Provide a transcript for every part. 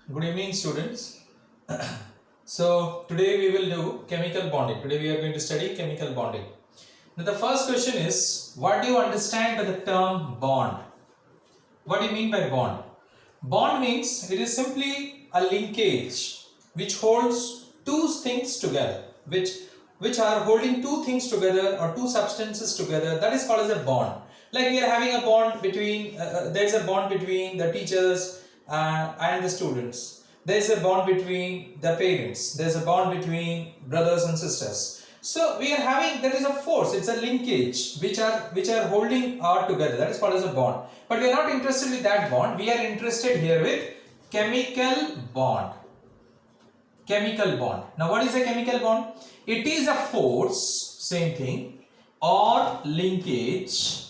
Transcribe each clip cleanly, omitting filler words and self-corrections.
Good evening, students. So today we will do chemical bonding. Today we are going to study chemical bonding. Now the first question is, what do you understand by the term bond? What do you mean by bond? Bond means it is simply a linkage which holds two things together, which are holding two things together or two substances together. That is called as a bond. Like we are having a bond between, there is a bond between the teachers and the students. There is a bond between the parents. There is a bond between brothers and sisters. So we are having, there is a force, it's a linkage which are holding all together. That is called as a bond. But we are not interested with that bond. We are interested here with chemical bond. Chemical bond. Now what is a chemical bond? It is a force, same thing, or linkage.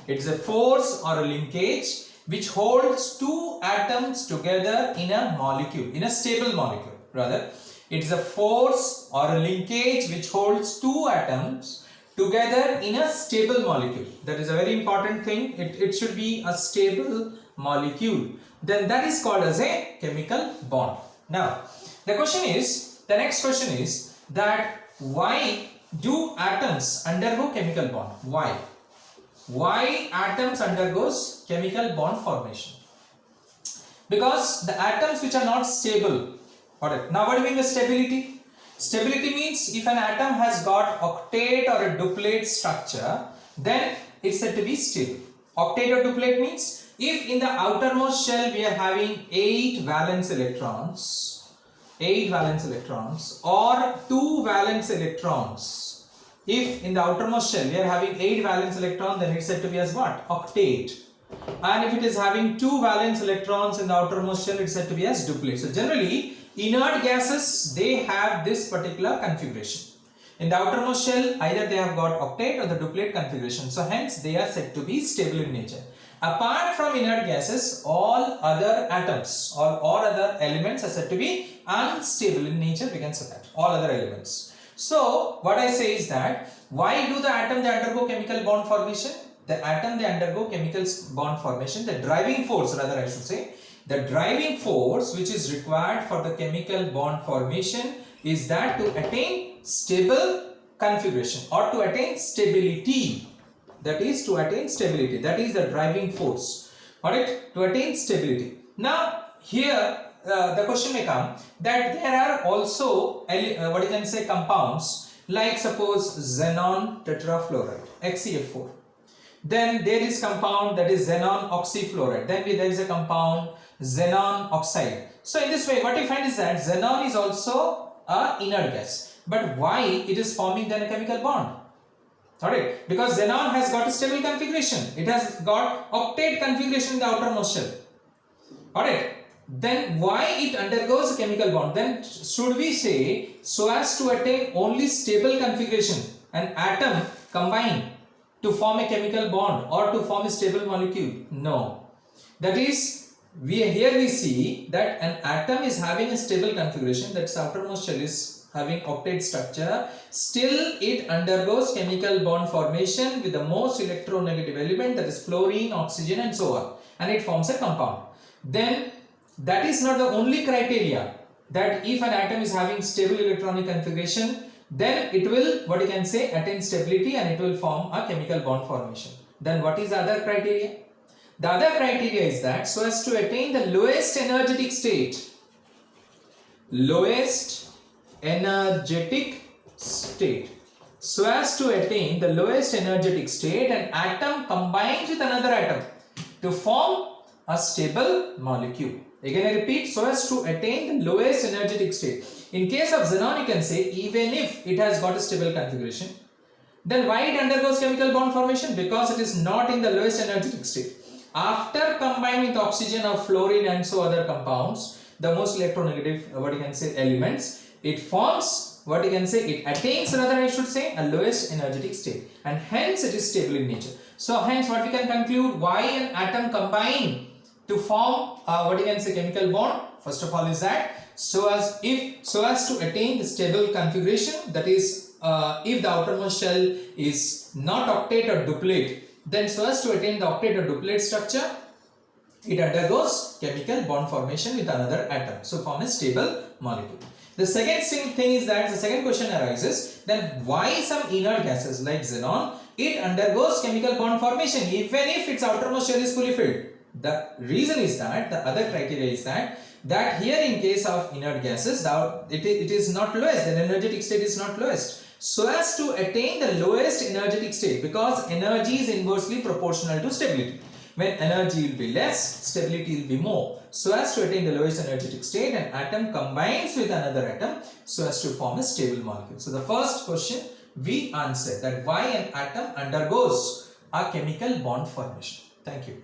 It's a force or a linkage which holds two atoms together in a molecule, in a stable molecule rather. It is a force or a linkage which holds two atoms together in a stable molecule. That is a very important thing. It should be a stable molecule. Then that is called as a chemical bond. Now, the next question is that why do atoms undergo chemical bond? Why? Why atoms undergoes chemical bond formation? Because the atoms which are not stable. Alright. Now what do you mean by stability? Stability means if an atom has got octet or a duplet structure, then it's said to be stable. Octet or duplet means if in the outermost shell we are having 8 valence electrons or 2 valence electrons. If in the outermost shell we are having 8 valence electrons, then it's said to be as what? Octet. And if it is having 2 valence electrons in the outermost shell, it's said to be as duplet. So generally, inert gases, they have this particular configuration. In the outermost shell, either they have got octet or the duplet configuration. So hence, they are said to be stable in nature. Apart from inert gases, all other atoms or all other elements are said to be unstable in nature. We can say that. All other elements. So, what I say is that, why do the atom they undergo chemical bond formation? The atom they undergo chemical bond formation, the driving force rather I should say, the driving force which is required for the chemical bond formation is that to attain stable configuration or to attain stability. That is to attain stability. That is the driving force. Alright, to attain stability. Now, here the question may come that there are also what you can say compounds like suppose xenon tetrafluoride, XeF4. Then there is compound that is xenon oxyfluoride. Then there is a compound xenon oxide. So in this way what you find is that xenon is also a inert gas. But why it is forming then a chemical bond? Alright, because xenon has got a stable configuration. It has got octet configuration in the outermost shell. Alright, then why it undergoes a chemical bond? Then should we say so as to attain only stable configuration, an atom combine to form a chemical bond or to form a stable molecule? No. That is, here we see that an atom is having a stable configuration, that outermost shell is having octet structure, still it undergoes chemical bond formation with the most electronegative element, that is fluorine, oxygen and so on, and it forms a compound. Then that is not the only criteria, that if an atom is having stable electronic configuration, then it will, what you can say, attain stability and it will form a chemical bond formation. Then what is the other criteria? The other criteria is that so as to attain the lowest energetic state, so as to attain the lowest energetic state, an atom combines with another atom to form a stable molecule. Again I repeat, so as to attain the lowest energetic state. In case of xenon, you can say even if it has got a stable configuration, then why it undergoes chemical bond formation? Because it is not in the lowest energetic state. After combining with oxygen or fluorine and so other compounds, the most electronegative, what you can say, elements, it forms, what you can say, it attains, rather I should say, a lowest energetic state, and hence it is stable in nature. So hence what we can conclude, why an atom combine to form what you can say chemical bond? First of all is that so as to attain the stable configuration, that is if the outermost shell is not octet or duplet, then so as to attain the octet or duplet structure, it undergoes chemical bond formation with another atom, so form a stable molecule. The second thing is that the second question arises, then why some inert gases like xenon, it undergoes chemical bond formation even if its outermost shell is fully filled. The reason is that, the other criteria is that here in case of inert gases, it is not lowest, the energetic state is not lowest. So as to attain the lowest energetic state, because energy is inversely proportional to stability. When energy will be less, stability will be more. So as to attain the lowest energetic state, an atom combines with another atom so as to form a stable molecule. So the first question we answered, that why an atom undergoes a chemical bond formation. Thank you.